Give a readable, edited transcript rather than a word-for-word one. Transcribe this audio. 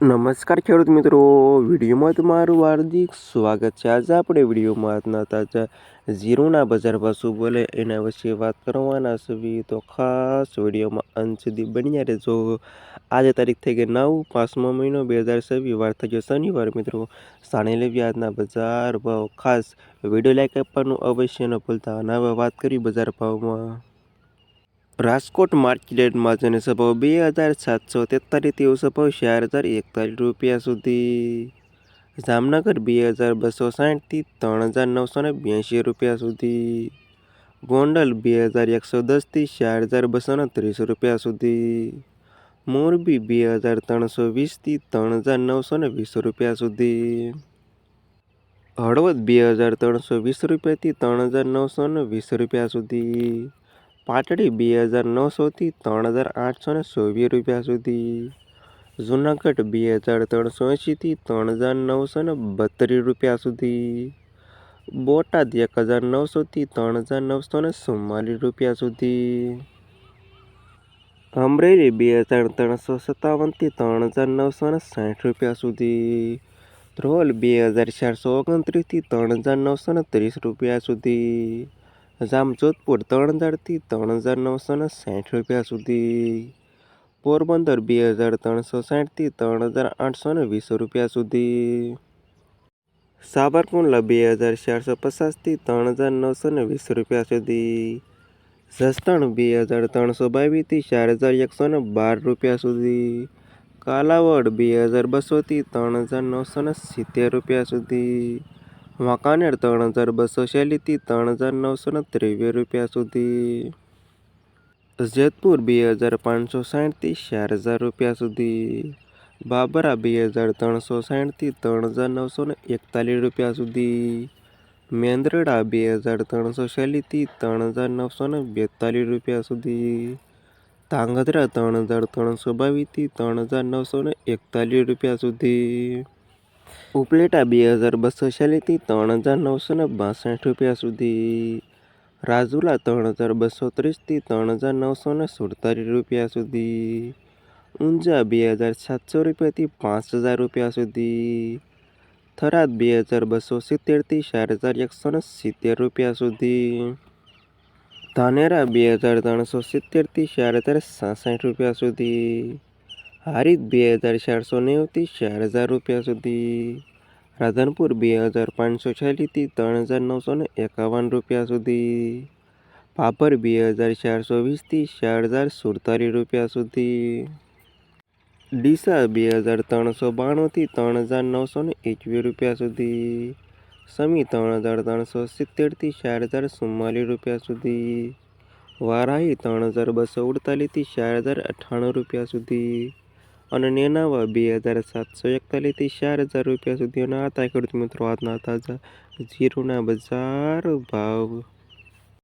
નમસ્કાર ખેડૂત મિત્રો, વિડીયોમાં તમારું હાર્દિક સ્વાગત છે। આજે આપણે વિડીયોમાં આજના તાજા જીરુના બજાર ભાવ શું બોલે એના વિશે વાત કરવાના છે, તો ખાસ વિડીયોમાં અંત સુધી બન્યા રહેજો। આજે તારીખ થઈ ગઈ 9 5મો મહિનો 2026, વાર થઈ ગયો શનિવાર। મિત્રો જાણી લેવી આજના બજાર ભાવ। ખાસ વિડીયો લાઈક આપવાનું અવશ્ય ન ભૂલતા। અને હવે વાત કરી બજાર ભાવમાં। રાજકોટ માર્કેટમાં જેને ભાવ 2743 થી ભાવ 4041 રૂપિયા સુધી। જામનગર 2260 થી 3982 રૂપિયા સુધી। ગોંડલ 2110 થી 4230 રૂપિયા સુધી। મોરબી 2320 થી 3920 રૂપિયા સુધી। હળવદ 2320 રૂપિયા થી 3920 રૂપિયા સુધી। પાટડી 2900 થી 3824 રૂપિયા સુધી। જૂનાગઢ 2380 થી 3932 રૂપિયા સુધી। બોટાદ 1900 થી 3944 રૂપિયા સુધી। અમરેલી 2357 થી 3960 રૂપિયા સુધી। ધ્રોલ 2429 થી 3930 રૂપિયા સુધી। જામજોધપુર 3000 થી 3960 રૂપિયા સુધી। પોરબંદર 2360 થી 3820 રૂપિયા સુધી। સાબરકુંડલા 2450 થી 3920 રૂપિયા સુધી। જસદણ 2322 થી 4112 રૂપિયા સુધી। કાલાવડ 2200 થી 3970 રૂપિયા સુધી। વાંકાનેર 3246 થી 3923 રૂપિયા સુધી। જેતપુર 2560 થી 4000 રૂપિયા સુધી। બાબરા 2360 થી 3941 રૂપિયા સુધી। મેંદરડા 2340 થી 3942 રૂપિયા સુધી। ધાંગધ્રા 3322 થી 3941 રૂપિયા સુધી। ઉપલેટા 2240 થી 3962 રૂપિયા સુધી। રાજુલા 3230 થી 3947 રૂપિયા સુધી। ઊંઝા 2700 રૂપિયા થી 5000 રૂપિયા સુધી। થરાદ 2270 થી 4170 રૂપિયા સુધી। ધાનેરા 2370 થી 4066 રૂપિયા સુધી। હારીજ 2490 થી 4000 રૂપિયા સુધી। રાધનપુર 2546 થી 3951 રૂપિયા સુધી। ભાભર 2420 થી 4047 રૂપિયા સુધી। ડીસા 2392 થી 3921 રૂપિયા સુધી। સમી 3370 થી 4044 રૂપિયા સુધી। વારાહી 3248 થી 4098 રૂપિયા સુધી। અને નેનાવા 2741 થી 4000 રૂપિયા સુધી। અને આ હતા ખેડૂત મિત્રો આજના તાજા જીરુના બજાર ભાવ।